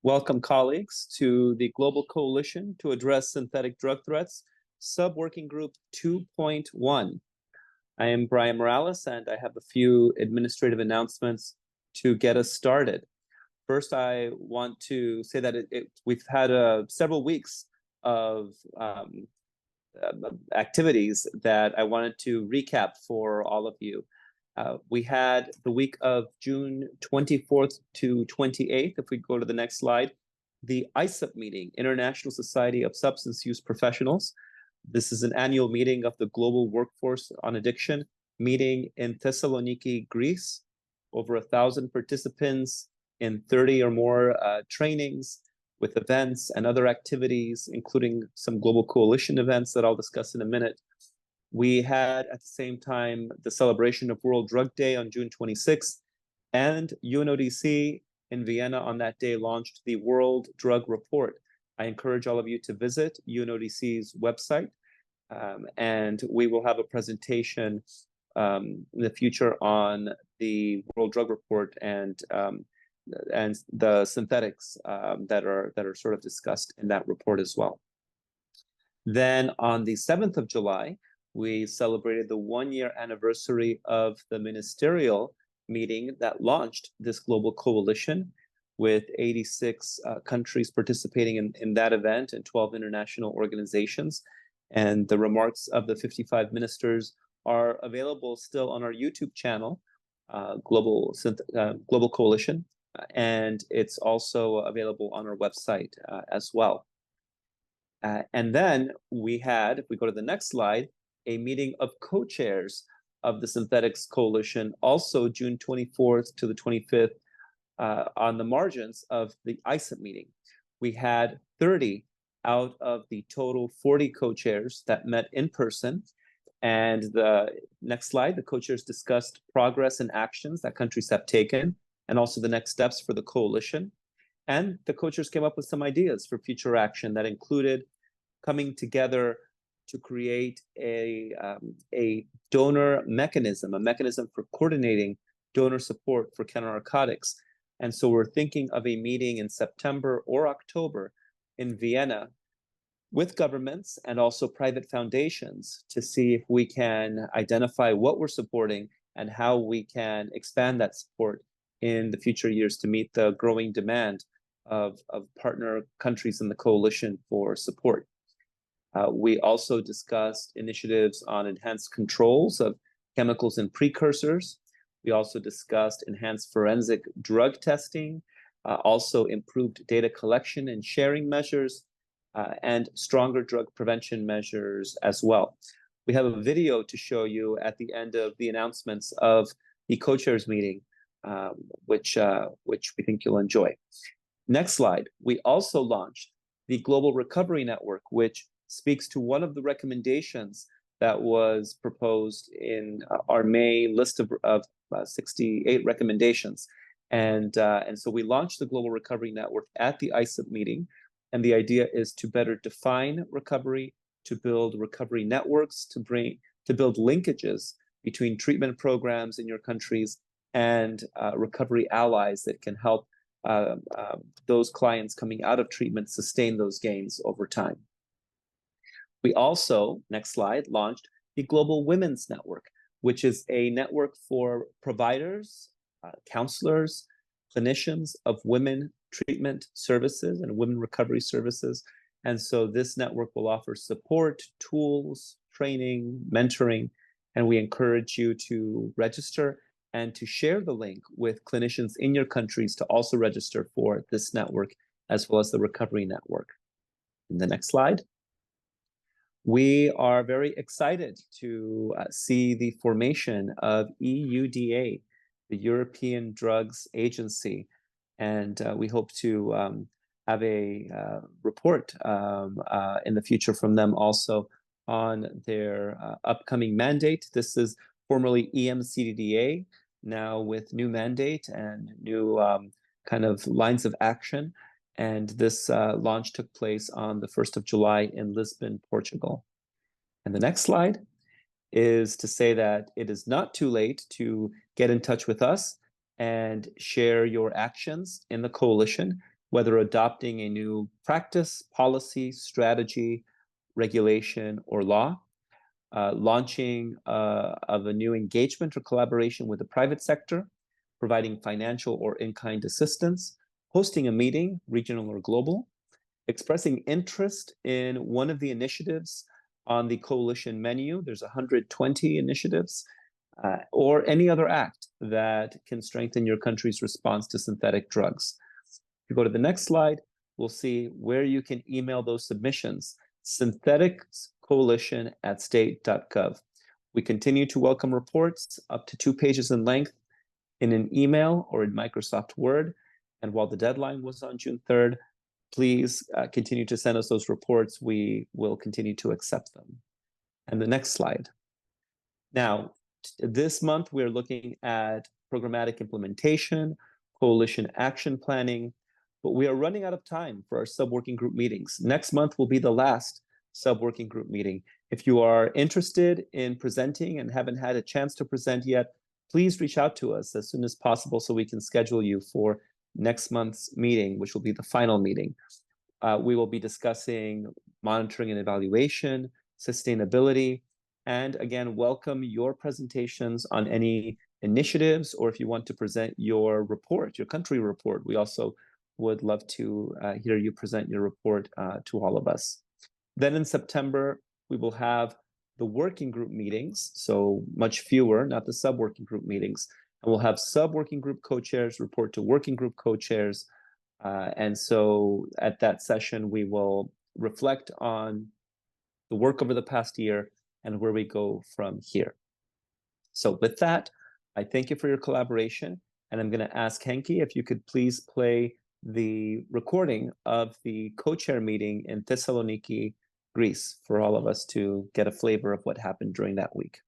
Welcome, colleagues, to the Global Coalition to Address Synthetic Drug Threats, Sub-Working Group 2.1. I am Brian Morales, and I have a few administrative announcements to get us started. First, I want to say that we've had several weeks of activities that I wanted to recap for all of you. We had the week of June 24th to 28th, if we go to the next slide, the ISUP meeting, International Society of Substance Use Professionals. This is an annual meeting of the Global Workforce on Addiction, meeting in Thessaloniki, Greece. Over 1,000 participants in 30 or more trainings with events and other activities, including some Global Coalition events that I'll discuss in a minute. We had, at the same time, the celebration of World Drug Day on June 26th, and UNODC in Vienna on that day launched the World Drug Report. I encourage all of you to visit UNODC's website, and we will have a presentation in the future on the World Drug Report and the synthetics that are sort of discussed in that report as well. Then on the 7th of July, we celebrated the one-year anniversary of the ministerial meeting that launched this global coalition, with 86 countries participating in that event and 12 international organizations. And the remarks of the 55 ministers are available still on our YouTube channel, Global Coalition, and it's also available on our website as well. And then we had, if we go to the next slide, a meeting of co-chairs of the Synthetics Coalition, also June 24th to the 25th, on the margins of the ISUP meeting. We had 30 out of the total 40 co-chairs that met in person. And the next slide, the co-chairs discussed progress and actions that countries have taken, and also the next steps for the coalition. And the co-chairs came up with some ideas for future action that included coming together to create a donor mechanism, a mechanism for coordinating donor support for counter-narcotics. And so we're thinking of a meeting in September or October in Vienna with governments and also private foundations to see if we can identify what we're supporting and how we can expand that support in the future years to meet the growing demand of partner countries in the coalition for support. We also discussed initiatives on enhanced controls of chemicals and precursors. We also discussed enhanced forensic drug testing, also improved data collection and sharing measures, and stronger drug prevention measures as well. We have a video to show you at the end of the announcements of the co-chairs meeting, which we think you'll enjoy. Next slide. We also launched the Global Recovery Network, which speaks to one of the recommendations that was proposed in our May list of 68 recommendations. And so we launched the Global Recovery Network at the ISUP meeting. And the idea is to better define recovery, to build recovery networks, to build linkages between treatment programs in your countries and recovery allies that can help those clients coming out of treatment sustain those gains over time. We also, next slide, launched the Global Women's Network, which is a network for providers, counselors, clinicians of women treatment services and women recovery services. And so this network will offer support, tools, training, mentoring, and we encourage you to register and to share the link with clinicians in your countries to also register for this network, as well as the Recovery Network. In the next slide. We are very excited to see the formation of EUDA, the European Drugs Agency, and we hope to have a report in the future from them also on their upcoming mandate. This is formerly EMCDDA, now with new mandate and new kind of lines of action. And this launch took place on the 1st of July in Lisbon, Portugal. And the next slide. is to say that it is not too late to get in touch with us and share your actions in the coalition, whether adopting a new practice, policy, strategy, regulation, or law, launching of a new engagement or collaboration with the private sector, providing financial or in-kind assistance, hosting a meeting, regional or global, expressing interest in one of the initiatives on the coalition menu. There's 120 initiatives, or any other act that can strengthen your country's response to synthetic drugs. If you go to the next slide, we'll see where you can email those submissions. syntheticscoalition@state.gov. We continue to welcome reports up to 2 pages in length in an email or in Microsoft Word. And while the deadline was on June 3rd, please continue to send us those reports. We will continue to accept them. And the next slide. Now, this month, we're looking at programmatic implementation, coalition action planning, but we are running out of time for our sub-working group meetings. Next month will be the last sub-working group meeting. If you are interested in presenting and haven't had a chance to present yet, please reach out to us as soon as possible so we can schedule you for next month's meeting, which will be the final meeting. We will be discussing monitoring and evaluation, sustainability, and again, welcome your presentations on any initiatives, or if you want to present your report, your country report. We also would love to hear you present your report to all of us. Then in September, we will have the working group meetings, so much fewer, not the sub-working group meetings. And we'll have sub-working group co-chairs report to working group co-chairs. And so at that session, we will reflect on the work over the past year and where we go from here. So with that, I thank you for your collaboration. And I'm going to ask Henki if you could please play the recording of the co-chair meeting in Thessaloniki, Greece, for all of us to get a flavor of what happened during that week.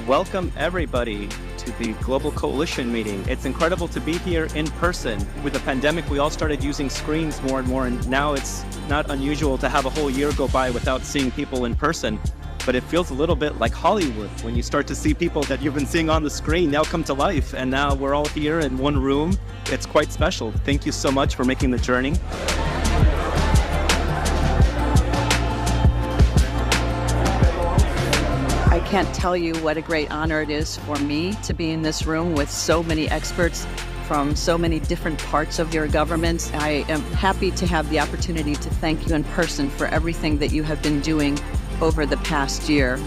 Welcome everybody to the Global Coalition meeting. It's incredible to be here in person. With the pandemic, we all started using screens more and more, and now it's not unusual to have a whole year go by without seeing people in person. But it feels a little bit like Hollywood when you start to see people that you've been seeing on the screen now come to life, and now we're all here in one room. It's quite special. Thank you so much for making the journey. I can't tell you what a great honor it is for me to be in this room with so many experts from so many different parts of your government. I am happy to have the opportunity to thank you in person for everything that you have been doing over the past year.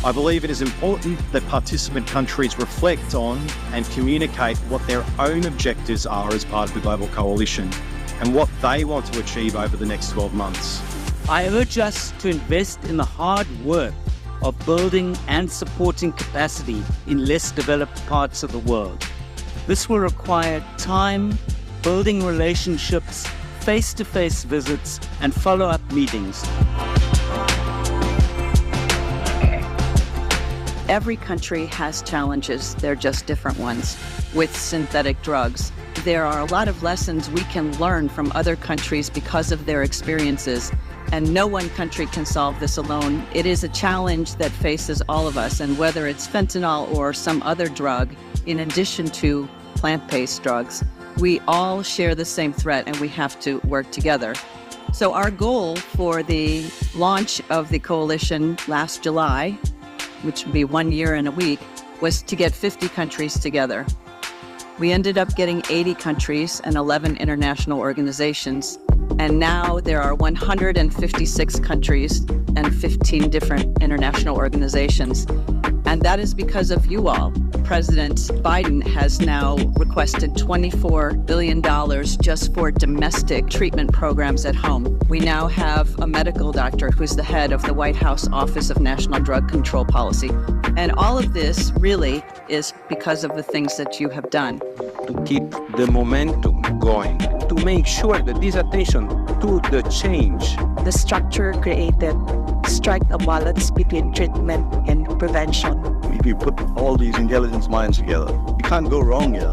I believe it is important that participant countries reflect on and communicate what their own objectives are as part of the Global Coalition and what they want to achieve over the next 12 months. I urge us to invest in the hard work of building and supporting capacity in less developed parts of the world. This will require time, building relationships, face-to-face visits, and follow-up meetings. Every country has challenges, they're just different ones. With synthetic drugs, there are a lot of lessons we can learn from other countries because of their experiences. And no one country can solve this alone. It is a challenge that faces all of us, and whether it's fentanyl or some other drug, in addition to plant-based drugs, we all share the same threat and we have to work together. So our goal for the launch of the coalition last July, which would be 1 year and a week, was to get 50 countries together. We ended up getting 80 countries and 11 international organizations. And now there are 156 countries and 15 different international organizations. And that is because of you all. President Biden has now requested $24 billion just for domestic treatment programs at home. We now have a medical doctor who's the head of the White House Office of National Drug Control Policy. And all of this really is because of the things that you have done. To keep the momentum going, to make sure that this attention to the change. The structure created strike a balance between treatment and prevention. If you put all these intelligence minds together, you can't go wrong here.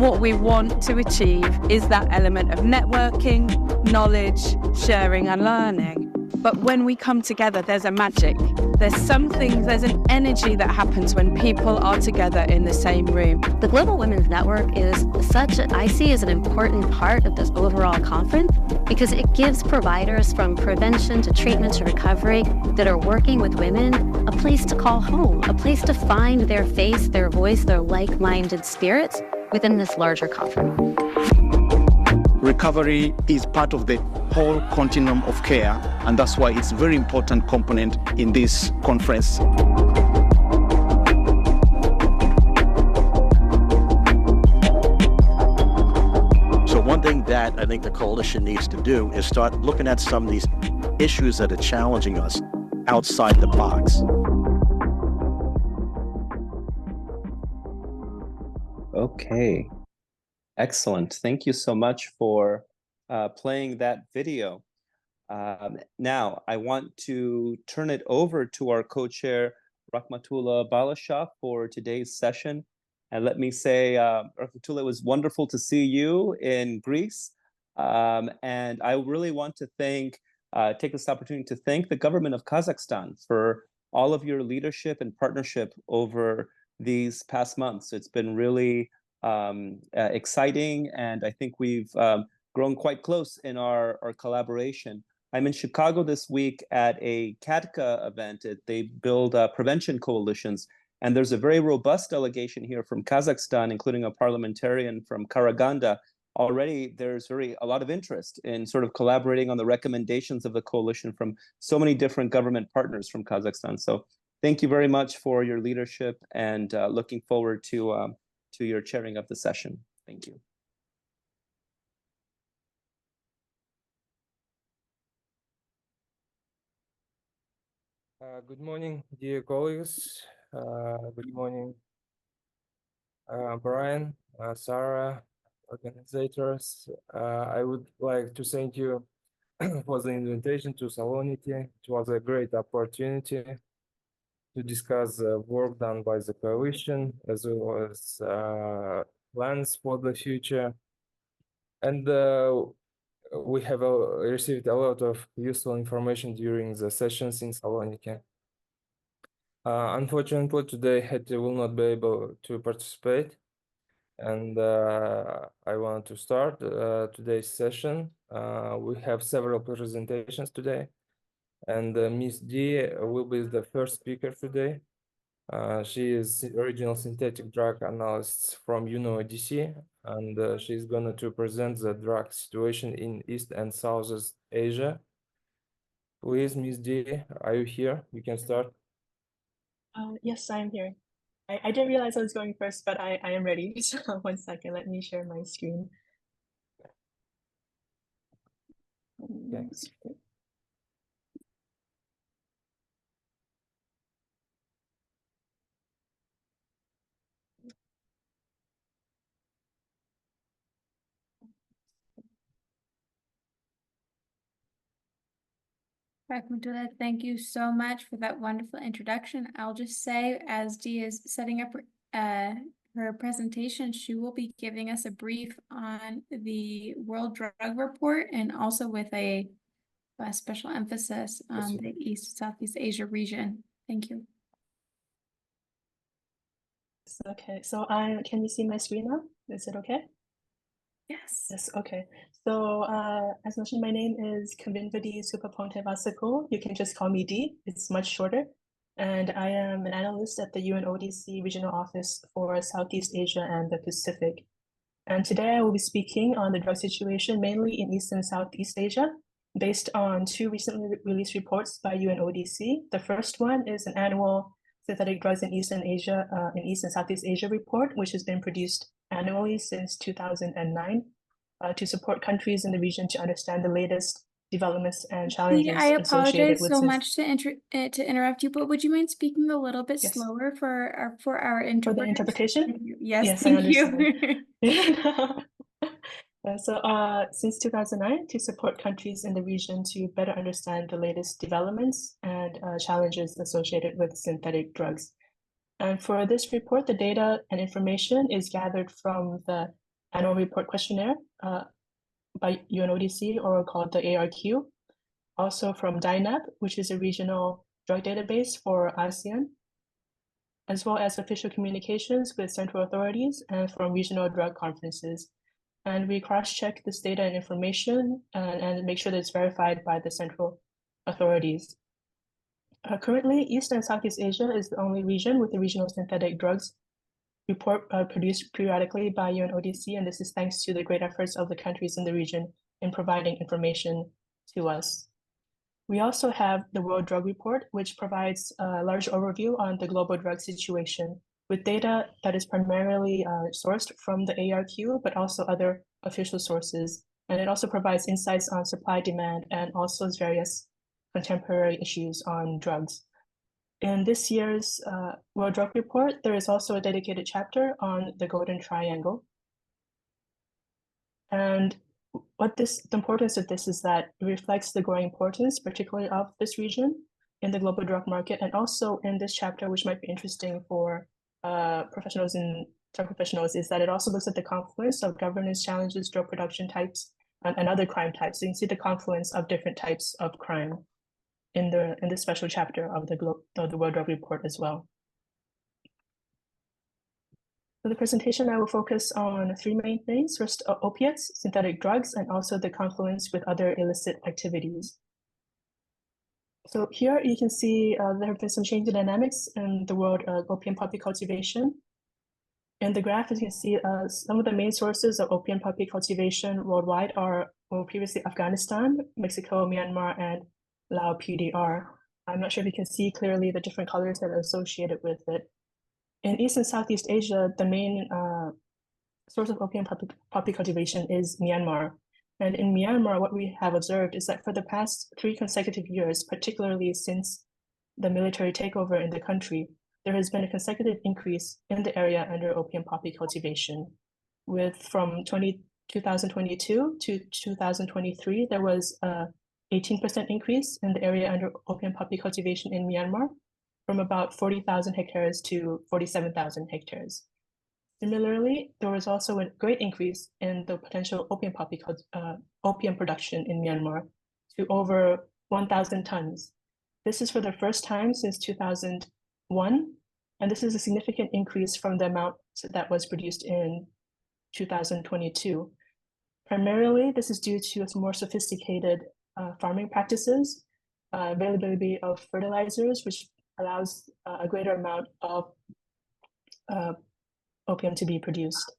What we want to achieve is that element of networking, knowledge, sharing and learning. But when we come together, there's a magic. There's an energy that happens when people are together in the same room. The Global Women's Network is I see as an important part of this overall conference because it gives providers from prevention to treatment to recovery that are working with women a place to call home, a place to find their face, their voice, their like-minded spirits within this larger conference. Recovery is part of the whole continuum of care, and that's why it's a very important component in this conference. So one thing that I think the coalition needs to do is start looking at some of these issues that are challenging us outside the box. Okay, excellent. Thank you so much for playing that video. Now, I want to turn it over to our co-chair, Rahmatullah Balashah, for today's session. And let me say, Rahmatullah, it was wonderful to see you in Greece. And I really want to take this opportunity to thank the government of Kazakhstan for all of your leadership and partnership over these past months. It's been really exciting, and I think we've grown quite close in our collaboration. I'm in Chicago this week at a CADCA event. They build prevention coalitions, and there's a very robust delegation here from Kazakhstan, including a parliamentarian from Karaganda. Already there's a lot of interest in sort of collaborating on the recommendations of the coalition from so many different government partners from Kazakhstan. So thank you very much for your leadership, and looking forward to your chairing of the session. Thank you. Good morning, dear colleagues. Good morning, Brian, Sarah, organizers. I would like to thank you for the invitation to Saloniki. It was a great opportunity to discuss the work done by the coalition, as well as plans for the future. And we have received a lot of useful information during the sessions in Saloniki. Unfortunately, today Hetty will not be able to participate, and I want to start today's session. We have several presentations today, and Ms. D will be the first speaker today. She is regional synthetic drug analyst from UNODC, and she's going to present the drug situation in East and Southeast Asia. Please, Ms. D, are you here? You can start. Yes, I'm here. I didn't realize I was going first, but I am ready. So 1 second, let me share my screen. Thanks. Rahmatullah, thank you so much for that wonderful introduction. I'll just say, as Dee is setting up her presentation, she will be giving us a brief on the World Drug Report, and also with a special emphasis on the Southeast Asia region. Thank you. Okay, so can you see my screen now? Is it okay? Yes. Yes, okay. So as mentioned, my name is Kavinvadi Supaponte Vasako. You can just call me D. It's much shorter. And I am an analyst at the UNODC Regional Office for Southeast Asia and the Pacific. And today I will be speaking on the drug situation mainly in East and Southeast Asia, based on 2 recently released reports by UNODC. The first one is an annual synthetic drugs in East and Southeast Asia report, which has been produced annually since 2009 to support countries in the region to understand the latest developments and challenges. I apologize so much to interrupt you, but would you mind speaking a little bit slower for our interpretation? For the interpretation? Yes, thank you. Since 2009, to support countries in the region to better understand the latest developments and challenges associated with synthetic drugs. And for this report, the data and information is gathered from the annual report questionnaire by UNODC, or called the ARQ, also from DINAB, which is a regional drug database for ASEAN, as well as official communications with central authorities and from regional drug conferences. And we cross-check this data and information and make sure that it's verified by the central authorities. Currently, East and Southeast Asia is the only region with a regional synthetic drugs report produced periodically by UNODC, and this is thanks to the great efforts of the countries in the region in providing information to us. We also have the World Drug Report, which provides a large overview on the global drug situation with data that is primarily sourced from the ARQ, but also other official sources. And it also provides insights on supply, demand, and also various contemporary issues on drugs. In this year's World Drug Report, there is also a dedicated chapter on the Golden Triangle. And the importance of this is that it reflects the growing importance, particularly of this region in the global drug market, and also in this chapter, which might be interesting for professionals and drug professionals, is that it also looks at the confluence of governance challenges, drug production types, and other crime types. So you can see the confluence of different types of crime in the special chapter of the World Drug Report as well. For the presentation, I will focus on three main things. First, opiates, synthetic drugs, and also the confluence with other illicit activities. So here you can see there have been some change in dynamics in the world of opium poppy cultivation. In the graph, as you can see, some of the main sources of opium poppy cultivation worldwide are previously Afghanistan, Mexico, Myanmar, and Lao PDR. I'm not sure if you can see clearly the different colors that are associated with it. In East and Southeast Asia, the main source of opium poppy cultivation is Myanmar. And in Myanmar, what we have observed is that for the past 3 consecutive years, particularly since the military takeover in the country, there has been a consecutive increase in the area under opium poppy cultivation. From 2022 to 2023, there was a 18% increase in the area under opium poppy cultivation in Myanmar, from about 40,000 hectares to 47,000 hectares. Similarly, there was also a great increase in the potential opium production in Myanmar to over 1,000 tons. This is for the first time since 2001, and this is a significant increase from the amount that was produced in 2022. Primarily, this is due to more sophisticated farming practices, availability of fertilizers, which allows a greater amount of opium to be produced.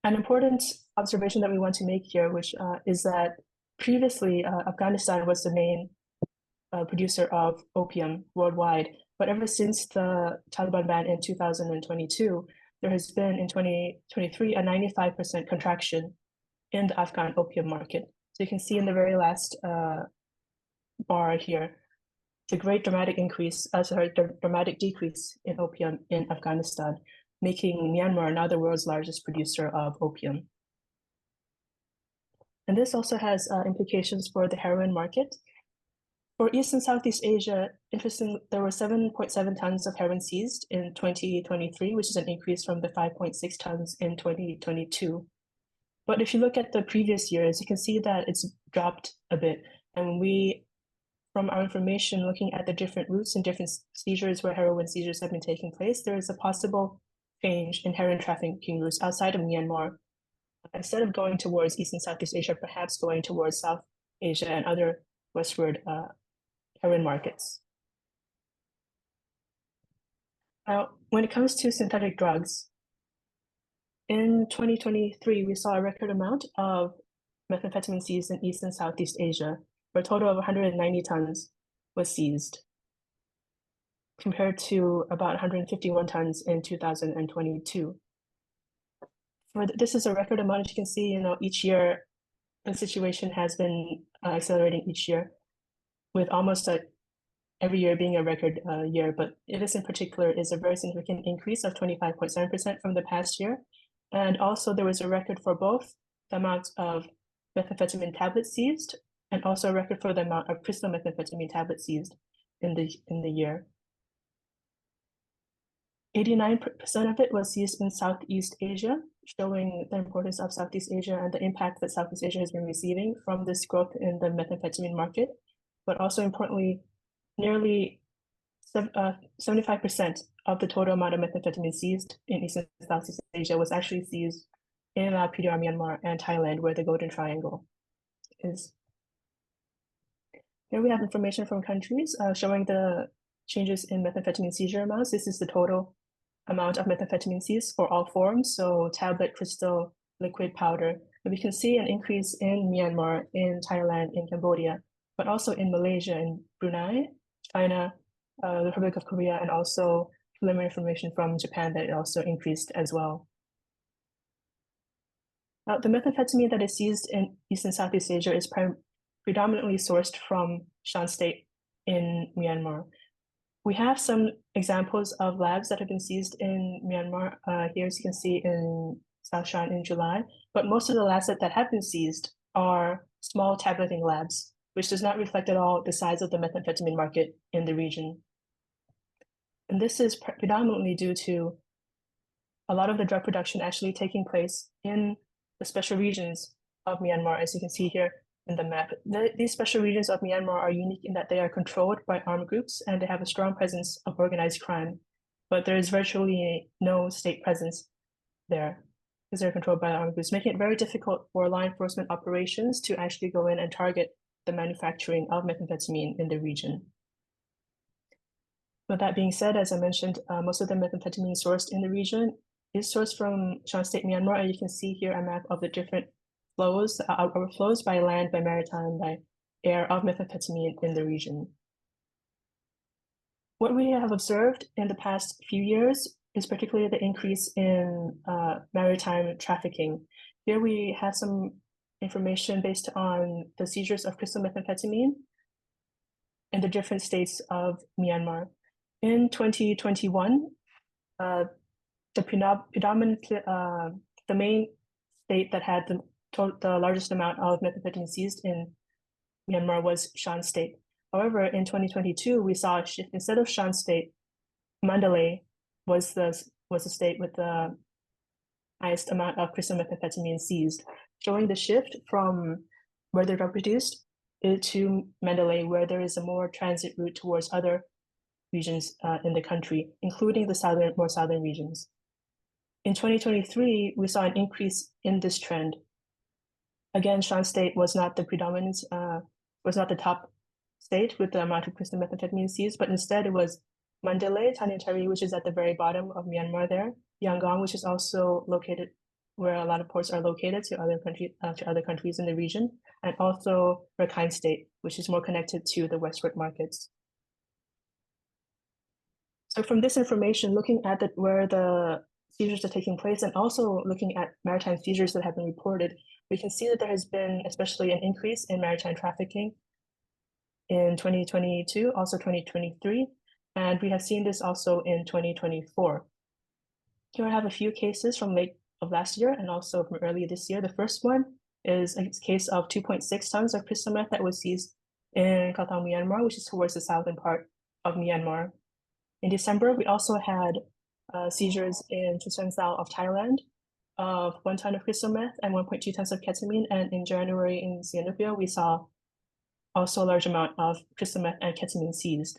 An important observation that we want to make here, which is that previously Afghanistan was the main producer of opium worldwide, but ever since the Taliban ban in 2022, there has been in 2023 a 95% contraction in the Afghan opium market. So you can see in the very last bar here, the dramatic decrease in opium in Afghanistan, making Myanmar now the world's largest producer of opium. And this also has implications for the heroin market. For East and Southeast Asia, interestingly, there were 7.7 tons of heroin seized in 2023, which is an increase from the 5.6 tons in 2022. But if you look at the previous years, you can see that it's dropped a bit. And from our information, looking at the different routes and different seizures where heroin seizures have been taking place, there is a possible change in heroin trafficking routes outside of Myanmar. Instead of going towards East and Southeast Asia, perhaps going towards South Asia and other westward heroin markets. Now, when it comes to synthetic drugs, in 2023, we saw a record amount of methamphetamine seized in East and Southeast Asia, where a total of 190 tons was seized, compared to about 151 tons in 2022. This is a record amount. As you can see, each year, the situation has been accelerating each year, with almost every year being a record year. But this in particular is a very significant increase of 25.7% from the past year. And also there was a record for both the amount of methamphetamine tablets seized, and also a record for the amount of crystal methamphetamine tablets seized in the year. 89% of it was seized in Southeast Asia, showing the importance of Southeast Asia and the impact that Southeast Asia has been receiving from this growth in the methamphetamine market. But also importantly, nearly 75% of the total amount of methamphetamine seized in East and Southeast Asia was actually seized in PDR, Myanmar, and Thailand, where the Golden Triangle is. Here we have information from countries showing the changes in methamphetamine seizure amounts. This is the total amount of methamphetamine seized for all forms, so tablet, crystal, liquid, powder. And we can see an increase in Myanmar, in Thailand, in Cambodia, but also in Malaysia and Brunei, China, the Republic of Korea, and also preliminary information from Japan that it also increased as well. Now, the methamphetamine that is seized in East and Southeast Asia is predominantly sourced from Shan State in Myanmar. We have some examples of labs that have been seized in Myanmar here, as you can see in South Shan in July, but most of the labs that have been seized are small tableting labs, which does not reflect at all the size of the methamphetamine market in the region. And this is predominantly due to a lot of the drug production actually taking place in the special regions of Myanmar, as you can see here in the map. These special regions of Myanmar are unique in that they are controlled by armed groups and they have a strong presence of organized crime, but there is virtually no state presence there because they're controlled by armed groups, making it very difficult for law enforcement operations to actually go in and target the manufacturing of methamphetamine in the region. With that being said, as I mentioned, most of the methamphetamine sourced in the region is sourced from Shan State, Myanmar, and you can see here a map of the different flows, flows by land, by maritime, by air of methamphetamine in the region. What we have observed in the past few years is particularly the increase in maritime trafficking. Here we have some information based on the seizures of crystal methamphetamine in the different states of Myanmar. In 2021, the main state that had the largest amount of methamphetamine seized in Myanmar was Shan State. However, in 2022, we saw a shift. Instead of Shan State, Mandalay was the state with the highest amount of crystal methamphetamine seized, showing the shift from where they're produced to Mandalay, where there is a more transit route towards other regions in the country, including the more southern regions. In 2023, we saw an increase in this trend. Again, Shan State was not the predominant, was not the top state with the amount of crystal methamphetamine seized, but instead it was Mandalay, Tanintari, which is at the very bottom of Myanmar there, Yangon, which is also located where a lot of ports are located to other countries in the region, and also Rakhine State, which is more connected to the westward markets. So from this information, looking at where the seizures are taking place and also looking at maritime seizures that have been reported, we can see that there has been especially an increase in maritime trafficking in 2022, also 2023, and we have seen this also in 2024. Here I have a few cases from late of last year and also from earlier this year. The first one is a case of 2.6 tons of crystal meth that was seized in Katang, Myanmar, which is towards the southern part of Myanmar. In December, we also had seizures in Chusengsao of Thailand of 1 ton of crystal meth and 1.2 tons of ketamine. And in January in Sihanoukville, we saw also a large amount of crystal meth and ketamine seized.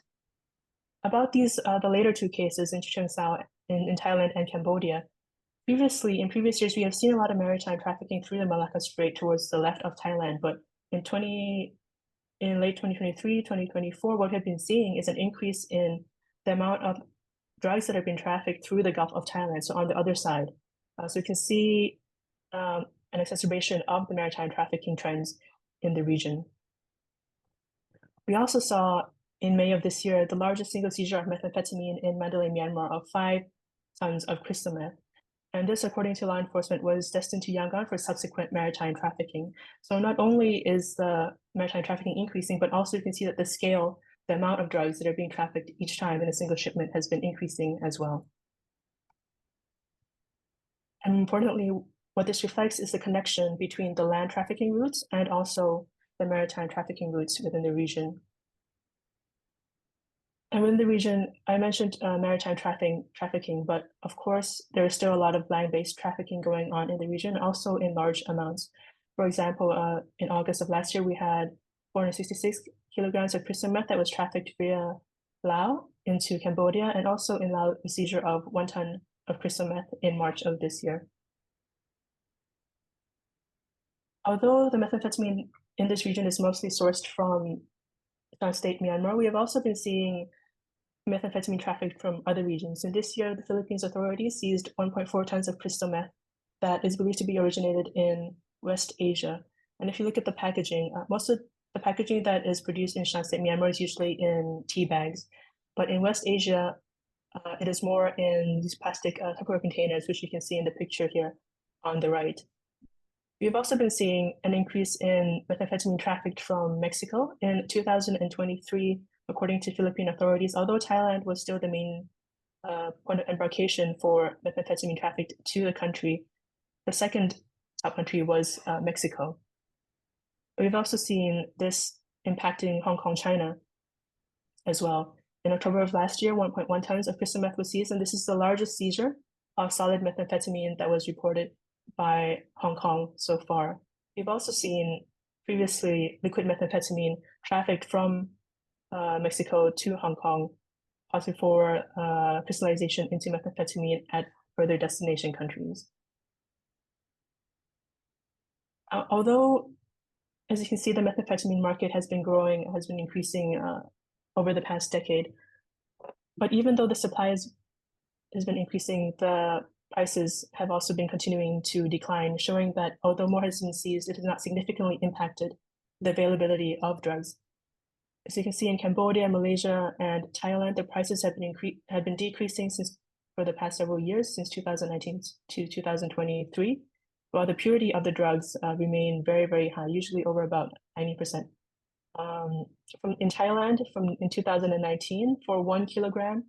About these, the later two cases in Chusengsao in Thailand and Cambodia, in previous years, we have seen a lot of maritime trafficking through the Malacca Strait towards the left of Thailand, but in late 2023, 2024, what we've been seeing is an increase in the amount of drugs that have been trafficked through the Gulf of Thailand, so on the other side. So you can see an exacerbation of the maritime trafficking trends in the region. We also saw in May of this year, the largest single seizure of methamphetamine in Mandalay, Myanmar of 5 tons of crystal meth. And this, according to law enforcement, was destined to Yangon for subsequent maritime trafficking. So not only is the maritime trafficking increasing, but also you can see that the scale, the amount of drugs that are being trafficked each time in a single shipment has been increasing as well. And importantly, what this reflects is the connection between the land trafficking routes and also the maritime trafficking routes within the region. And within the region, I mentioned maritime trafficking, but of course, there is still a lot of land-based trafficking going on in the region, also in large amounts. For example, in August of last year, we had 466 kilograms of crystal meth that was trafficked via Laos into Cambodia, and also in Laos, a seizure of 1 ton of crystal meth in March of this year. Although the methamphetamine in this region is mostly sourced from state Myanmar, we have also been seeing methamphetamine trafficked from other regions. And this year, the Philippines authorities seized 1.4 tons of crystal meth that is believed to be originated in West Asia. And if you look at the packaging, most of the packaging that is produced in Shan State, Myanmar is usually in tea bags. But in West Asia, it is more in these plastic Tupperware containers, which you can see in the picture here on the right. We've also been seeing an increase in methamphetamine trafficked from Mexico. In 2023, according to Philippine authorities, although Thailand was still the main point of embarkation for methamphetamine trafficked to the country, the second top country was Mexico. We've also seen this impacting Hong Kong, China as well. In October of last year, 1.1 tons of crystal meth was seized, and this is the largest seizure of solid methamphetamine that was reported by Hong Kong so far. We've also seen previously liquid methamphetamine trafficked from Mexico to Hong Kong, possibly for crystallization into methamphetamine at further destination countries. Although, as you can see, the methamphetamine market has been growing, has been increasing over the past decade. But even though the supply has been increasing, the prices have also been continuing to decline, showing that although more has been seized, it has not significantly impacted the availability of drugs. As you can see in Cambodia, Malaysia, and Thailand, the prices have been decreasing for the past several years, since 2019 to 2023, while the purity of the drugs remain very, very high, usually over about 90%. In Thailand, in 2019, for 1 kilogram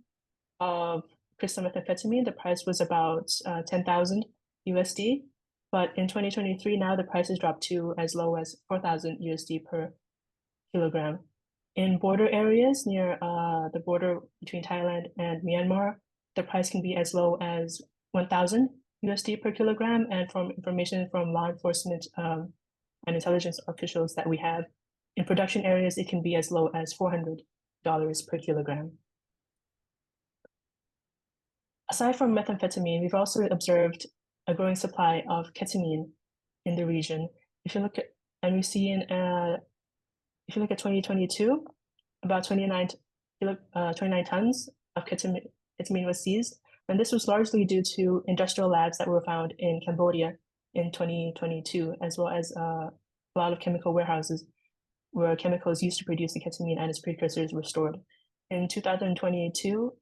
of crystal methamphetamine, the price was about 10,000 USD. But in 2023, now the price has dropped to as low as 4,000 USD per kilogram. In border areas near the border between Thailand and Myanmar, the price can be as low as 1,000 USD per kilogram. And from information from law enforcement and intelligence officials that we have, in production areas, it can be as low as $400 per kilogram. Aside from methamphetamine, we've also observed a growing supply of ketamine in the region. If you look at, and we see in, if you look at 2022, about 29 tons of ketamine was seized. And this was largely due to industrial labs that were found in Cambodia in 2022, as well as a lot of chemical warehouses where chemicals used to produce the ketamine and its precursors were stored. In 2022,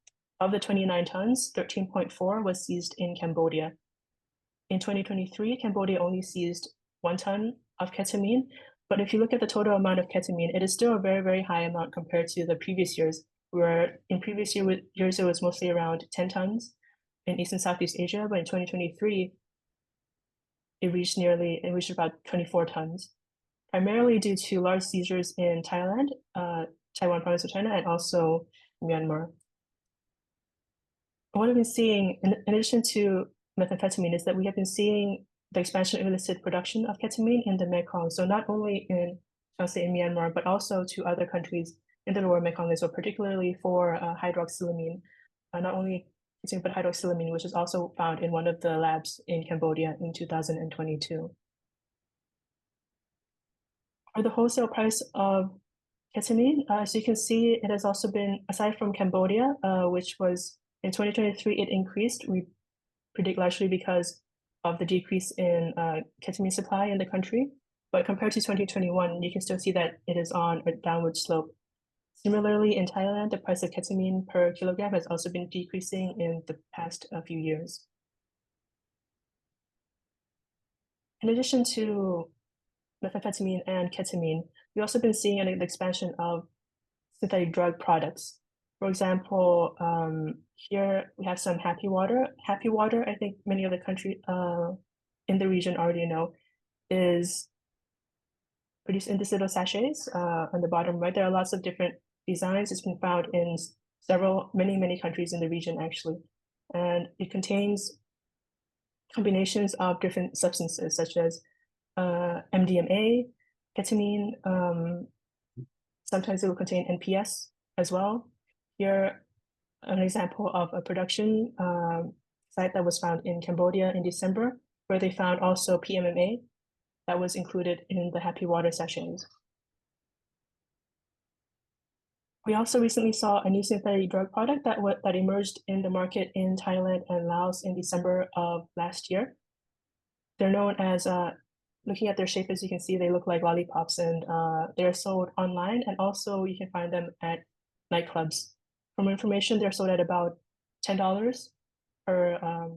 of the 29 tons, 13.4 was seized in Cambodia. In 2023, Cambodia only seized 1 ton of ketamine, but if you look at the total amount of ketamine, it is still a very, very high amount compared to the previous years, where in previous years it was mostly around 10 tons in East and Southeast Asia, but in 2023, it reached about 24 tons, primarily due to large seizures in Thailand, Taiwan province of China, and also Myanmar. What we've been seeing, in addition to methamphetamine, is that we have been seeing the expansion of illicit production of ketamine in the Mekong. So not only in Shan in Myanmar, but also to other countries in the lower Mekong as well, particularly for hydroxylamine, not only ketamine, but hydroxylamine, which is also found in one of the labs in Cambodia in 2022. For the wholesale price of ketamine, as you can see, it has also been, aside from Cambodia, which was in 2023, it increased, we predict largely because of the decrease in ketamine supply in the country. But compared to 2021, you can still see that it is on a downward slope. Similarly, in Thailand, the price of ketamine per kilogram has also been decreasing in the past few years. In addition to methamphetamine and ketamine, we've also been seeing an expansion of synthetic drug products. For example, here we have some Happy Water. Happy Water, I think many of the country in the region already know is produced in these little sachets on the bottom right. There are lots of different designs. It's been found in many countries in the region actually. And it contains combinations of different substances such as MDMA, ketamine, sometimes it will contain NPS as well. Here, an example of a production site that was found in Cambodia in December, where they found also PMMA that was included in the Happy Water sachets. We also recently saw a new synthetic drug product that emerged in the market in Thailand and Laos in December of last year. They're known as, looking at their shape, as you can see, they look like lollipops, and they're sold online, and also you can find them at nightclubs. From information, they're sold at about $10 per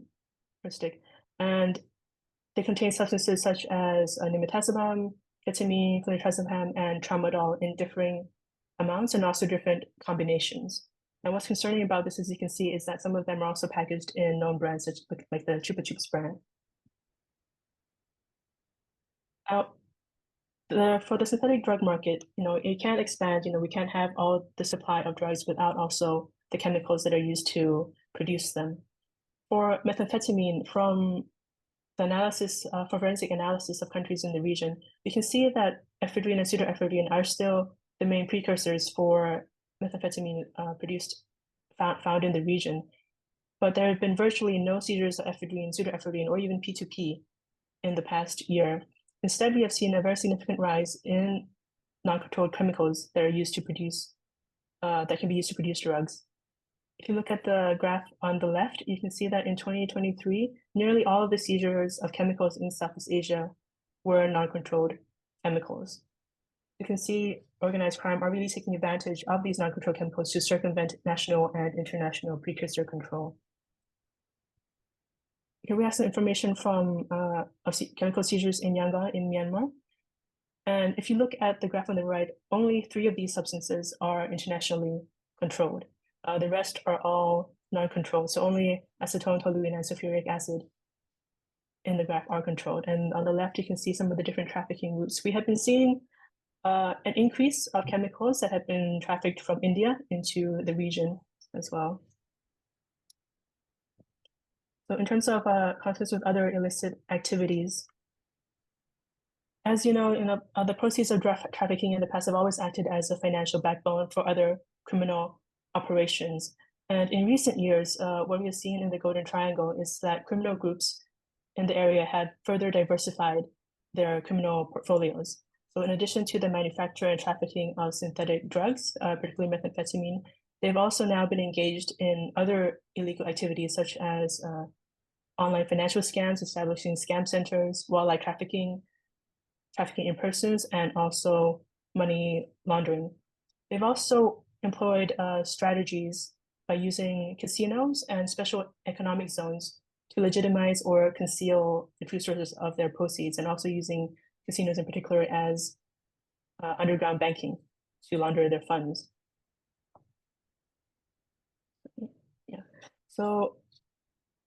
stick, and they contain substances such as nimetazobam, ketamine, clonazepam, and tramadol in differing amounts and also different combinations. And what's concerning about this, as you can see, is that some of them are also packaged in known brands, such like the Chupa Chups brand. For the synthetic drug market, it can't expand. We can't have all the supply of drugs without also the chemicals that are used to produce them. For methamphetamine, from the analysis, for forensic analysis of countries in the region, we can see that ephedrine and pseudoephedrine are still the main precursors for methamphetamine found in the region. But there have been virtually no seizures of ephedrine, pseudoephedrine, or even P2P in the past year. Instead, we have seen a very significant rise in non-controlled chemicals that are used to produce, that can be used to produce drugs. If you look at the graph on the left, you can see that in 2023, nearly all of the seizures of chemicals in Southeast Asia were non-controlled chemicals. You can see organized crime are really taking advantage of these non-controlled chemicals to circumvent national and international precursor control. Here we have some information from chemical seizures in Yangon in Myanmar. And if you look at the graph on the right, only 3 of these substances are internationally controlled. The rest are all non-controlled. So only acetone, toluene, and sulfuric acid in the graph are controlled. And on the left, you can see some of the different trafficking routes. We have been seeing an increase of chemicals that have been trafficked from India into the region as well. So in terms of conflicts with other illicit activities, as you know, the proceeds of drug trafficking in the past have always acted as a financial backbone for other criminal operations. And in recent years, what we have seen in the Golden Triangle is that criminal groups in the area have further diversified their criminal portfolios. So in addition to the manufacture and trafficking of synthetic drugs, particularly methamphetamine, they've also now been engaged in other illegal activities such as online financial scams, establishing scam centers, wildlife trafficking in persons, and also money laundering. They've also employed strategies by using casinos and special economic zones to legitimize or conceal the true sources of their proceeds, and also using casinos in particular as underground banking to launder their funds. Yeah. So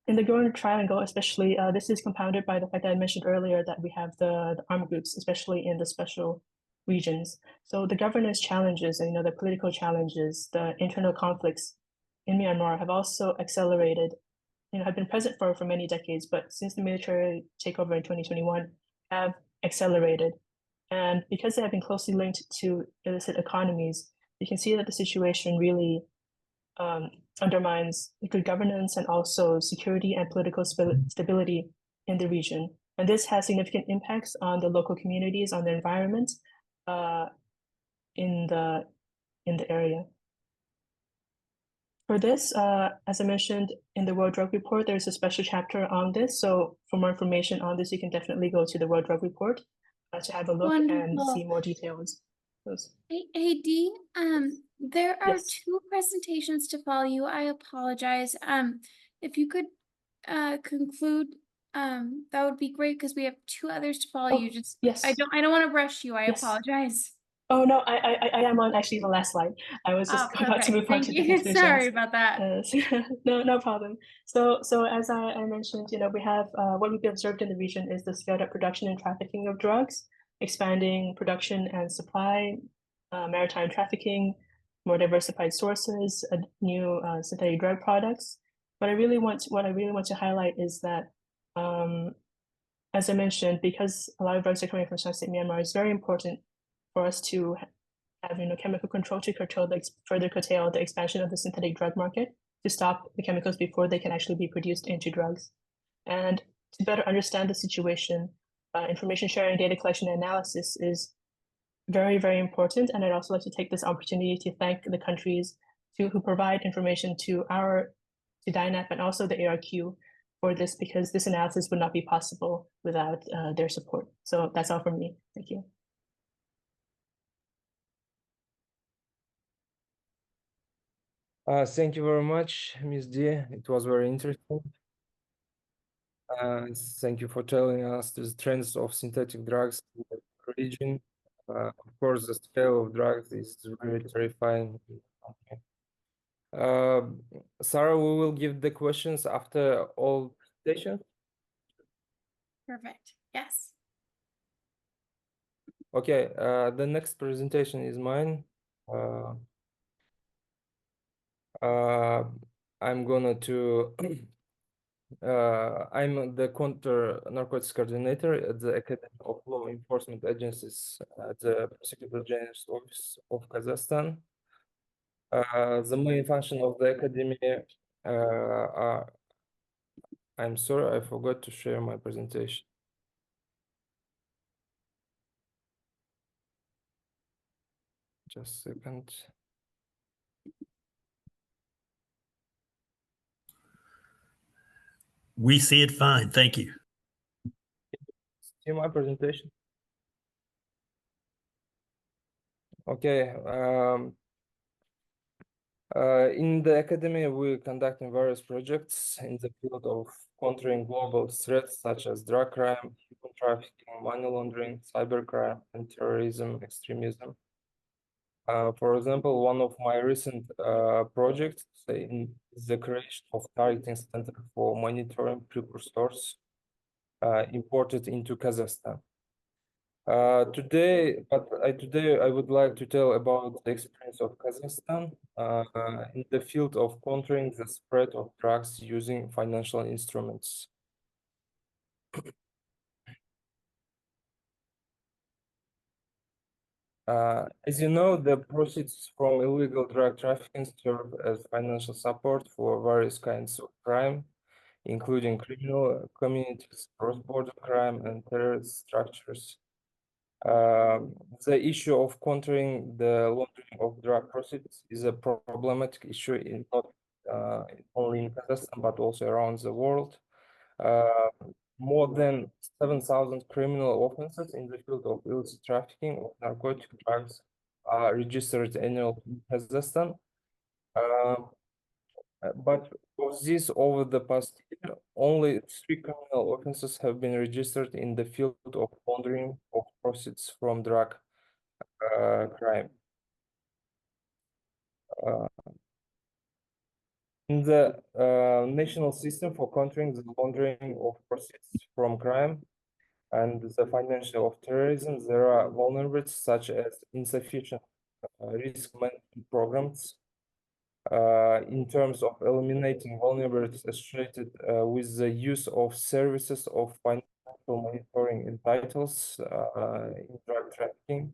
in the Golden Triangle, especially, this is compounded by the fact that I mentioned earlier that we have the armed groups, especially in the special regions. So the governance challenges and the political challenges, the internal conflicts in Myanmar have also accelerated, have been present for many decades, but since the military takeover in 2021 have accelerated. And because they have been closely linked to illicit economies, you can see that the situation really undermines good governance and also security and political stability in the region. And this has significant impacts on the local communities, on the environment in the area. For this, as I mentioned in the World Drug Report, there's a special chapter on this. So for more information on this, you can definitely go to the World Drug Report to have a look and see more details. Hey Dee, there are Yes. 2 presentations to follow you. I apologize. If you could conclude, that would be great because we have 2 others to follow you. Just yes. I don't want to rush you. I Yes. apologize. Oh no, I am on actually the last slide. I was just Oh, about to move perfect. on Thank to the you. Sorry conclusions. about that. No problem. So as I mentioned, we have what we've observed in the region is the scaled up production and trafficking of drugs, expanding production and supply, maritime trafficking, more diversified sources, new synthetic drug products. What I really want to highlight is that, as I mentioned, because a lot of drugs are coming from South Myanmar, it's very important for us to have chemical control to further curtail the expansion of the synthetic drug market, to stop the chemicals before they can actually be produced into drugs. And to better understand the situation, information sharing, data collection, and analysis is very, very important. And I'd also like to take this opportunity to thank the countries who provide information to DINAP and also the ARQ for this, because this analysis would not be possible without their support. So that's all from me. Thank you. Thank you very much, Ms. D. It was very interesting. Thank you for telling us the trends of synthetic drugs in the region. Of course, the scale of drugs is very terrifying. Sarah, we will give the questions after all presentations. Perfect. Yes. Okay, the next presentation is mine. I'm gonna to I'm the counter narcotics coordinator at the Academy of Law Enforcement Agencies at the Prosecutor General's Office of Kazakhstan. The main function of the academy I'm sorry, I forgot to share my presentation. Just a second. We see it fine. Thank you. See my presentation? Okay. In the academy, we're conducting various projects in the field of countering global threats such as drug crime, human trafficking, money laundering, cybercrime, and terrorism, extremism. For example, one of my recent projects is the creation of targeting center for monitoring precursors imported into Kazakhstan. Today I would like to tell about the experience of Kazakhstan in the field of countering the spread of drugs using financial instruments. As you know, the proceeds from illegal drug trafficking serve as financial support for various kinds of crime, including criminal communities, cross-border crime, and terrorist structures. The issue of countering the laundering of drug proceeds is a problematic issue in not only in Kazakhstan but also around the world. More than 7,000 criminal offenses in the field of illicit trafficking of narcotic drugs are registered annually in Kazakhstan. But of this, over the past year, only 3 criminal offenses have been registered in the field of laundering of proceeds from drug crime. In the national system for countering the laundering of proceeds from crime and the financial of terrorism, there are vulnerabilities such as insufficient risk management programs in terms of eliminating vulnerabilities associated with the use of services of financial monitoring entitles in drug trafficking.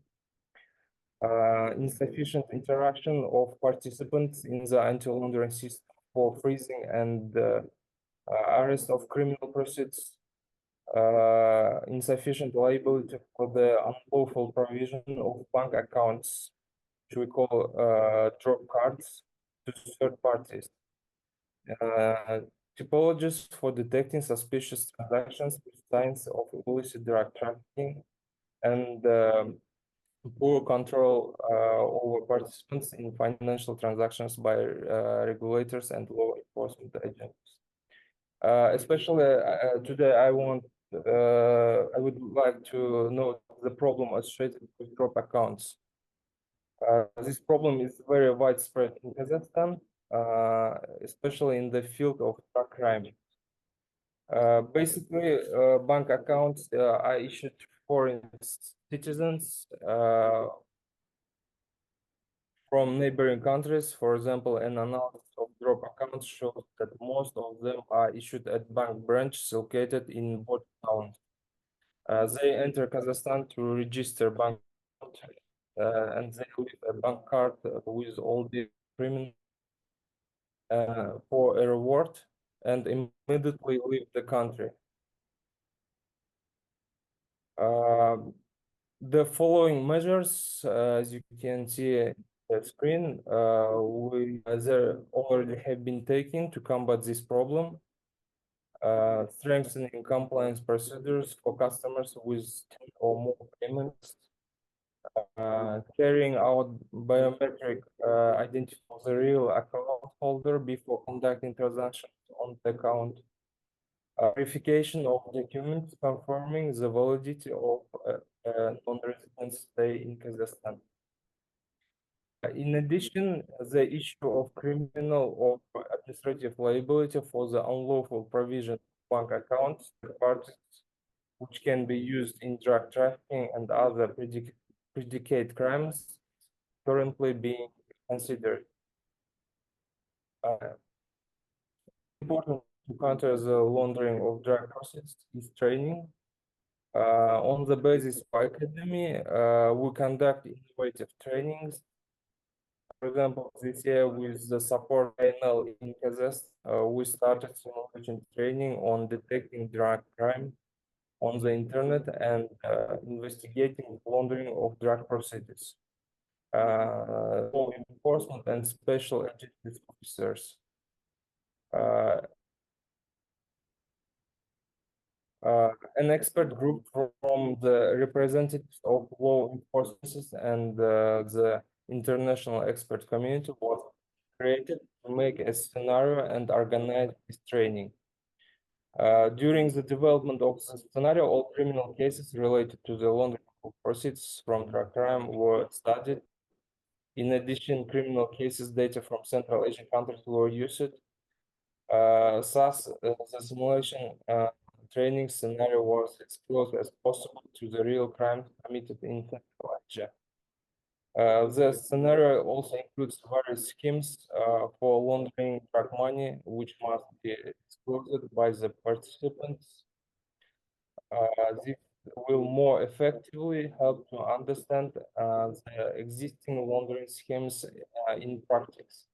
Insufficient interaction of participants in the anti-laundering system for freezing and arrest of criminal proceeds, insufficient liability for the unlawful provision of bank accounts, which we call drop cards, to third parties. Typologies for detecting suspicious transactions with signs of illicit drug trafficking, and poor control over participants in financial transactions by regulators and law enforcement agents. Especially today, I would like to note the problem associated with drop accounts. This problem is very widespread in Kazakhstan, especially in the field of drug crime. Basically, bank accounts are issued to foreign citizens from neighboring countries. For example, an analysis of drop accounts shows that most of them are issued at bank branches located in border towns. They enter Kazakhstan to register bank account, and they leave a bank card with all the criminal for a reward and immediately leave the country. The following measures, as you can see on the screen, there already have been taken to combat this problem. Strengthening compliance procedures for customers with 10 or more payments, carrying out biometric identity of the real account holder before conducting transactions on the account, verification of documents confirming the validity of non-resident stay in Kazakhstan. In addition, the issue of criminal or administrative liability for the unlawful provision of bank accounts to parties, which can be used in drug trafficking and other predicate crimes, currently being considered. Important to counter the laundering of drug proceeds is training. On the basis of Academy, we conduct innovative trainings. For example, this year with the support panel in Kazakhstan, we started simulation training on detecting drug crime on the internet and investigating laundering of drug proceeds. Law enforcement and special agencies officers. An expert group from the representatives of law enforcement and the international expert community was created to make a scenario and organize this training. During the development of the scenario, all criminal cases related to the laundering of proceeds from drug crime were studied. In addition, criminal cases data from Central Asian countries were used. Thus, the simulation training scenario was as close as possible to the real crimes committed in Central Asia. The scenario also includes various schemes for laundering drug money, which must be disclosed by the participants. This will more effectively help to understand the existing laundering schemes in practice,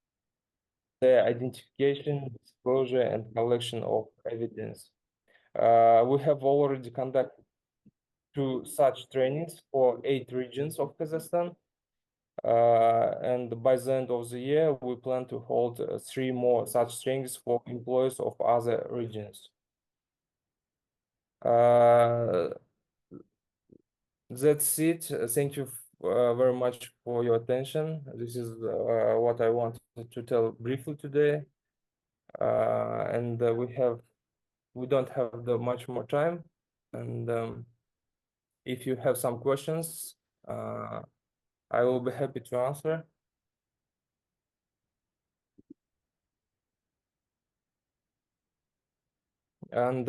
their identification, disclosure, and collection of evidence. We have already conducted 2 such trainings for 8 regions of Kazakhstan. And by the end of the year, we plan to hold 3 more such trainings for employees of other regions. That's it. Thank you very much for your attention. This is what I wanted to tell briefly today. And we don't have much more time. And if you have some questions, I will be happy to answer. And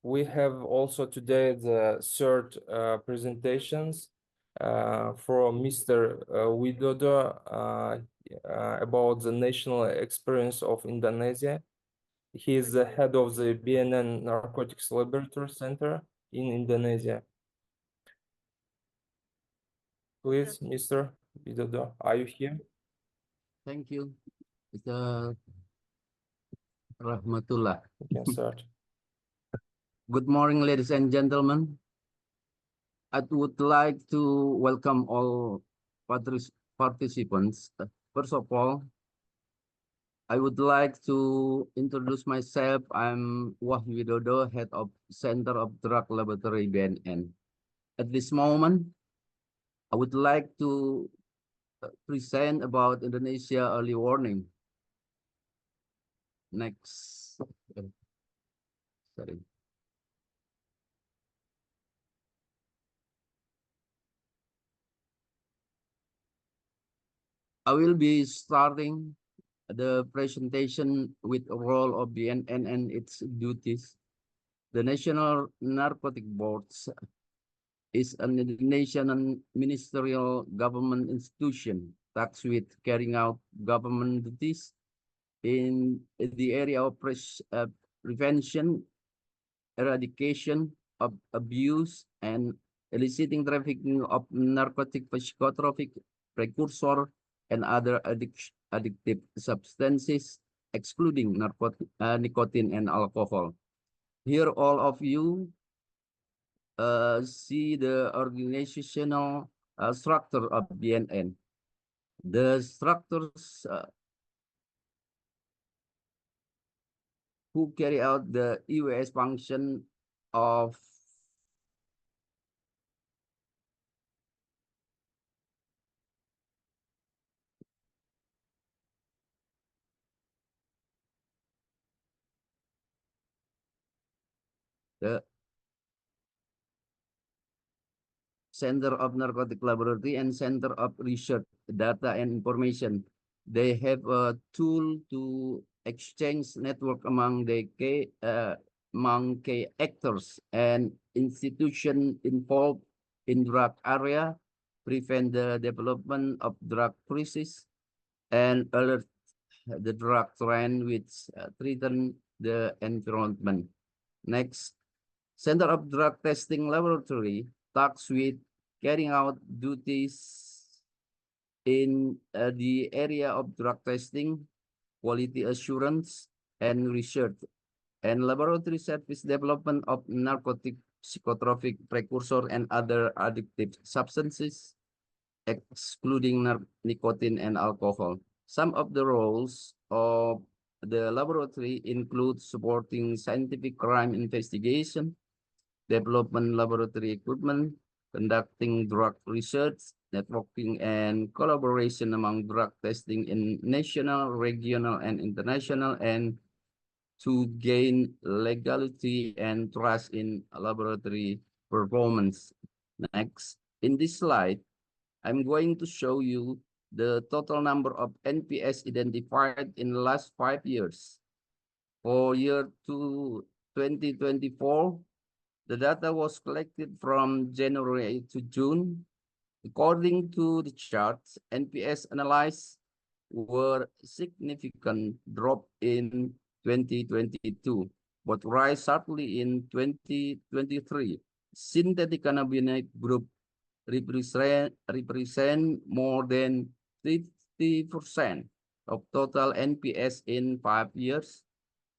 we have also today the third presentations from Mr. Widodo about the national experience of Indonesia. He is the head of the BNN Narcotics Laboratory Center in Indonesia. Please, Mr. Widodo, are you here? Thank you, Mr. Rahmatullah. You can start. Good morning, ladies and gentlemen. I would like to welcome all participants. First of all, I would like to introduce myself. I'm Wahyu Widodo, head of Center of Drug Laboratory BNN. At this moment, I would like to present about Indonesia early warning. Next. Sorry. I will be starting the presentation with a role of BNN and its duties. The National Narcotic Board is a national ministerial government institution tasked with carrying out government duties in the area of prevention, eradication of abuse, and eliciting trafficking of narcotic, psychotropic, precursor, and other addictive substances, excluding nicotine and alcohol. Here, all of you see the organizational structure of BNN. The structures who carry out the EWS function of the Center of Narcotic Laboratory and Center of Research, Data and Information. They have a tool to exchange network among the key actors and institutions involved in drug area, prevent the development of drug crisis, and alert the drug trend which threaten the environment. Next, Center of Drug Testing Laboratory tasked with carrying out duties in the area of drug testing, quality assurance, and research, and laboratory service development of narcotic, psychotropic, precursor, and other addictive substances, excluding nicotine and alcohol. Some of the roles of the laboratory include supporting scientific crime investigation, development laboratory equipment, conducting drug research, networking, and collaboration among drug testing in national, regional, and international, and to gain legality and trust in laboratory performance. Next, in this slide, I'm going to show you the total number of NPS identified in the last 5 years. For year 2024, the data was collected from January to June. According to the charts, NPS analyzed were significant drop in 2022, but rise sharply in 2023. Synthetic cannabinoid group represent more than 50% of total NPS in 5 years.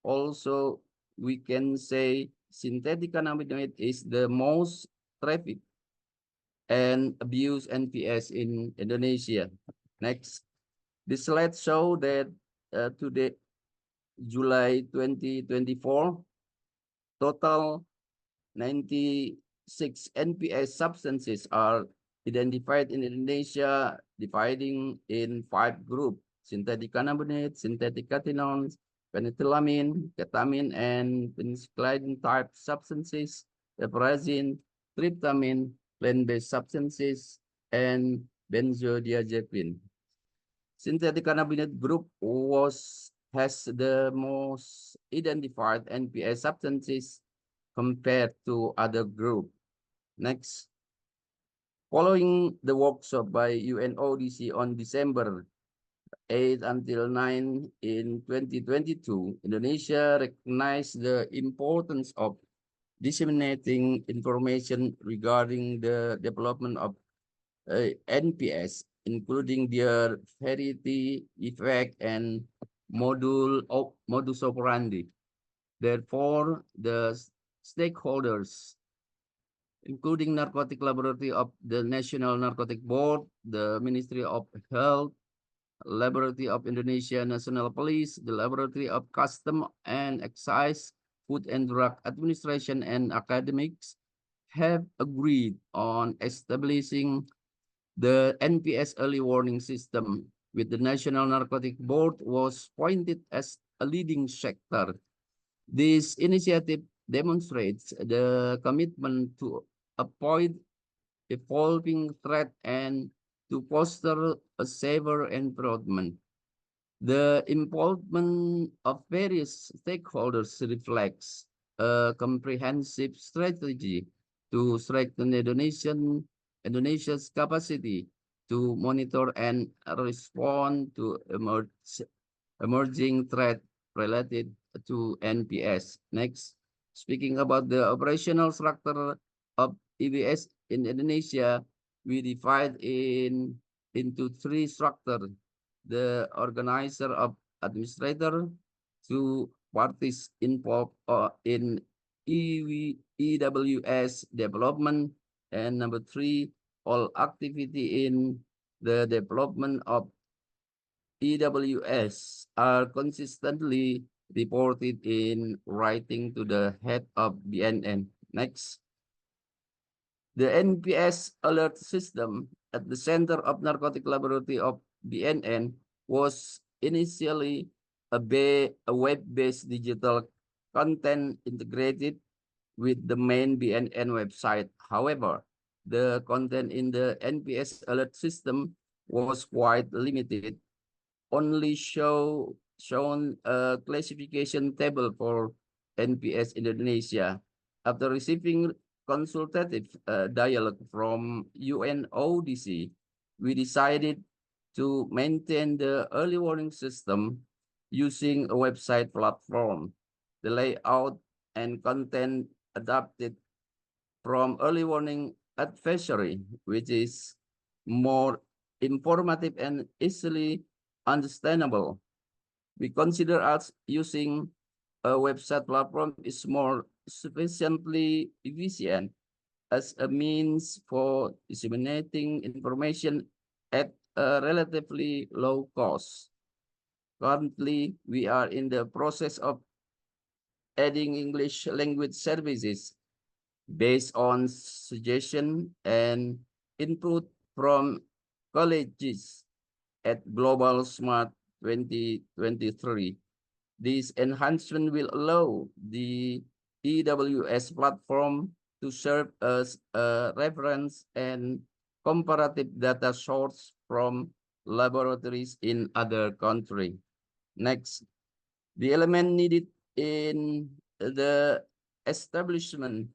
Also, we can say synthetic cannabinoid is the most trafficked and abused NPS in Indonesia. Next, this slide show that today, July 2024, total 96 NPS substances are identified in Indonesia, dividing in 5 groups: synthetic cannabinoid, synthetic catechinones, phenethylamine, ketamine, and penicillin type substances, piperazine, tryptamine, plant-based substances, and benzodiazepine. Synthetic cannabinoid group has the most identified NPS substances compared to other group. Next, following the workshop by UNODC on December 8 until 9 in 2022, Indonesia recognized the importance of disseminating information regarding the development of NPS, including their severity, effect, and modus operandi. Therefore, the stakeholders, including Narcotic Laboratory of the National Narcotic Board, the Ministry of Health, Laboratory of Indonesia National Police, the Laboratory of Custom and Excise, Food and Drug Administration, and academics, have agreed on establishing the NPS early warning system, with the National Narcotic Board was pointed as a leading sector. This initiative demonstrates the commitment to avoid evolving threat and to foster a safer environment. The involvement of various stakeholders reflects a comprehensive strategy to strengthen Indonesia's capacity to monitor and respond to emerging threats related to NPS. Next, speaking about the operational structure of EBS in Indonesia, we divide into three structures: the organizer of administrator, two parties involved in EWS development, and number three, all activity in the development of EWS are consistently reported in writing to the head of BNN. Next. The NPS alert system at the Center of Narcotic Laboratory of BNN was initially a web-based digital content integrated with the main BNN website. However, the content in the NPS alert system was quite limited, only shown a classification table for NPS Indonesia. After receiving consultative dialogue from UNODC, we decided to maintain the early warning system using a website platform. The layout and content adapted from early warning advisory, which is more informative and easily understandable. We consider us using a website platform is more sufficiently efficient as a means for disseminating information at a relatively low cost. Currently, we are in the process of adding English language services based on suggestion and input from colleges at Global Smart 2023. This enhancement will allow the EWS platform to serve as a reference and comparative data source from laboratories in other countries. Next, the element needed in the establishment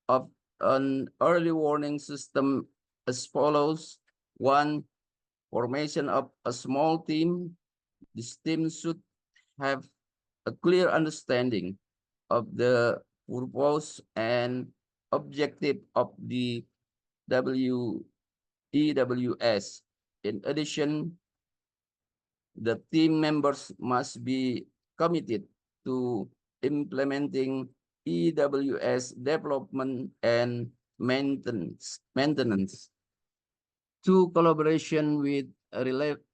of an early warning system as follows. One, formation of a small team. This team should have a clear understanding of the purpose and objective of the EWS. In addition, the team members must be committed to implementing EWS development and maintenance. Two, collaboration with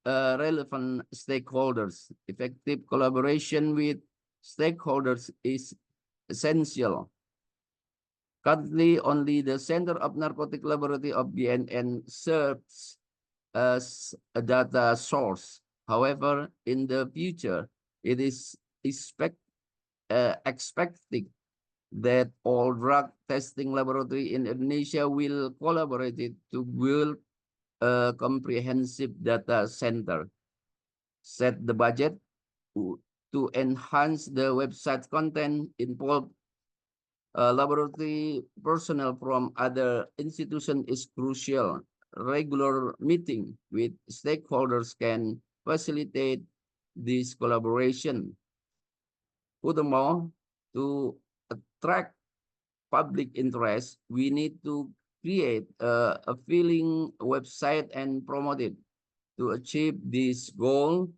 relevant stakeholders. Effective collaboration with stakeholders is essential. Currently, only the Center of Narcotic Laboratory of BNN serves as a data source. However, in the future, it is expected that all drug testing laboratory in Indonesia will collaborate to build a comprehensive data center. Set the budget to enhance the website content, involve laboratory personnel from other institutions is crucial. Regular meeting with stakeholders can facilitate this collaboration. Furthermore, to attract public interest, we need to create a appealing website and promote it. To achieve this goal,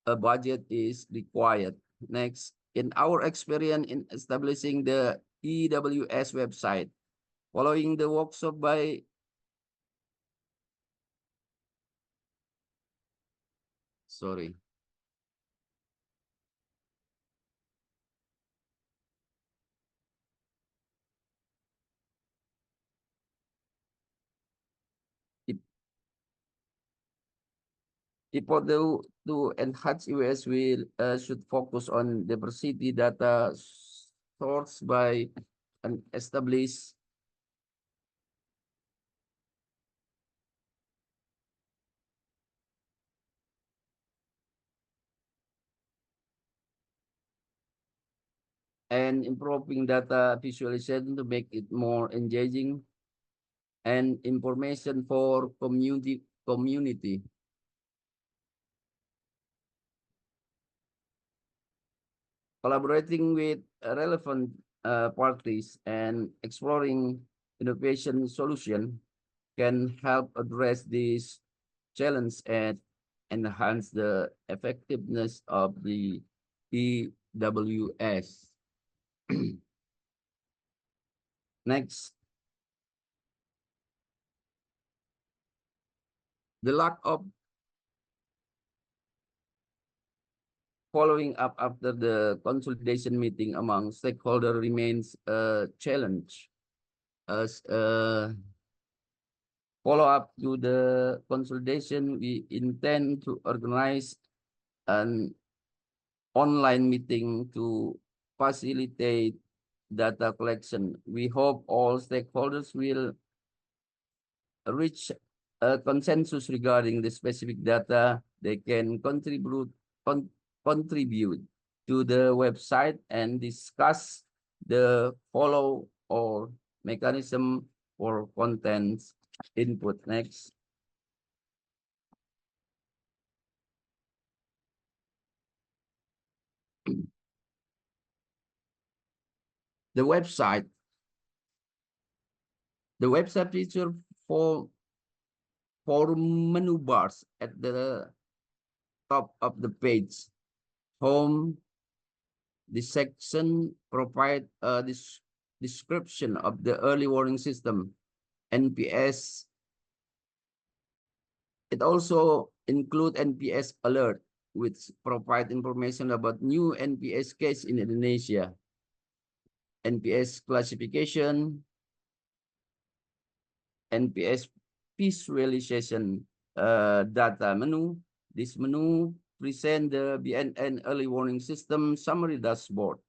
a budget is required. Next, in our experience in establishing the EWS website, following the workshop by for to enhance US will should focus on diversity data source by an established and improving data visualization to make it more engaging, and information for community. Collaborating with relevant parties and exploring innovation solution can help address these challenge and enhance the effectiveness of the EWS. Next, the lack of following up after the consolidation meeting among stakeholders remains a challenge. As a follow-up to the consolidation, we intend to organize an online meeting to facilitate data collection. We hope all stakeholders will reach a consensus regarding the specific data they can contribute to the website and discuss the follow or mechanism for content input. Next. The website feature four menu bars at the top of the page. Home, the section provide a description of the early warning system, NPS. It also include NPS alert, which provide information about new NPS case in Indonesia. NPS classification, NPS visualization data menu. This menu present the BNN early warning system summary dashboard.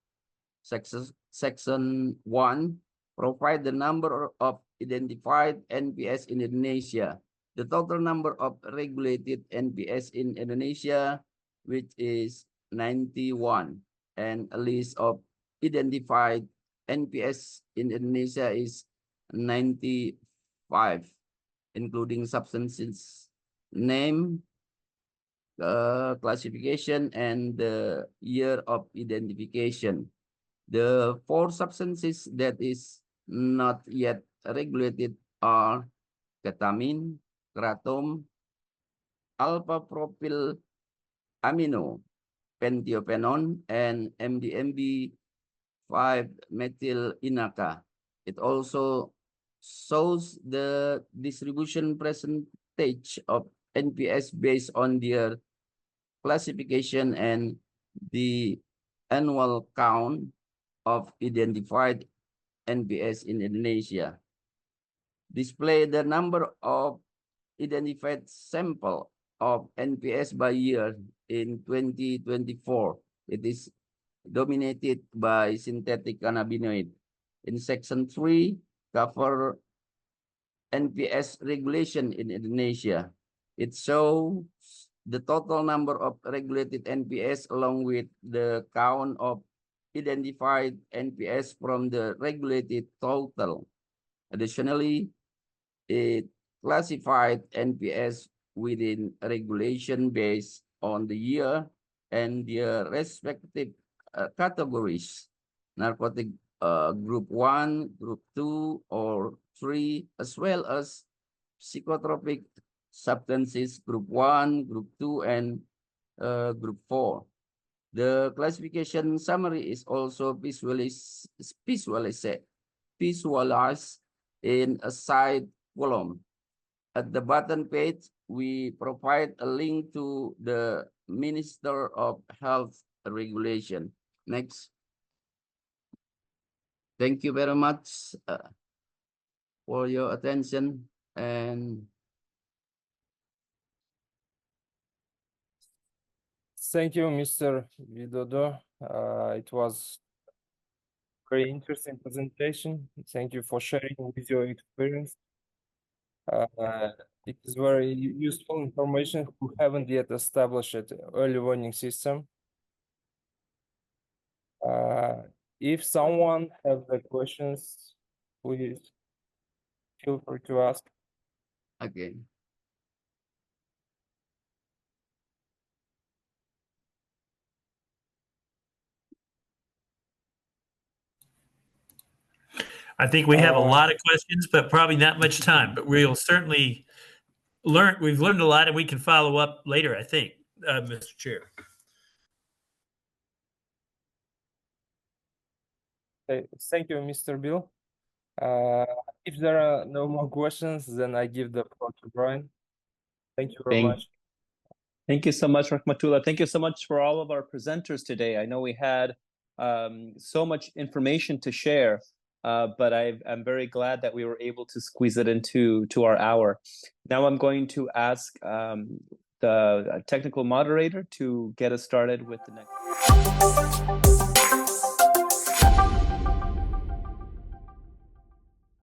Section 1 provide the number of identified NPS in Indonesia, the total number of regulated NPS in Indonesia, which is 91, and a list of identified NPS in Indonesia is 95, including substances name, classification, and the year of identification. The 4 substances that is not yet regulated are ketamine, kratom, alpha-propyl amino, pentiopenon, and MDMB 5-methyl inaca. It also shows the distribution percentage of NPS based on their classification and the annual count of identified NPS in Indonesia. Display the number of identified sample of NPS by year in 2024. It is dominated by synthetic cannabinoid. In section 3, cover NPS regulation in Indonesia. It shows the total number of regulated NPS along with the count of identified NPS from the regulated total. Additionally, it classified NPS within regulation based on the year and their respective categories: narcotic group 1, group 2, or 3, as well as psychotropic substances group 1, group 2, and group 4. The classification summary is also visualized in a side column. At the bottom page, we provide a link to the Minister of Health regulation. Next. Thank you very much for your attention, and thank you, Mr. Widodo. It was very interesting presentation. Thank you for sharing with your experience. It is very useful information who haven't yet established an early warning system. If someone has the questions, please feel free to ask. Okay. I think we have a lot of questions, but probably not much time. But we'll certainly learn. We've learned a lot, and we can follow up later, I think, Mr. Chair. Thank you, Mr. Bill. If there are no more questions, then I give the floor to Brian. Thank you very much. Thank you so much, Rahmatullah. Thank you so much for all of our presenters today. I know we had so much information to share, but I'm very glad that we were able to squeeze it into our hour. Now I'm going to ask the technical moderator to get us started with the next.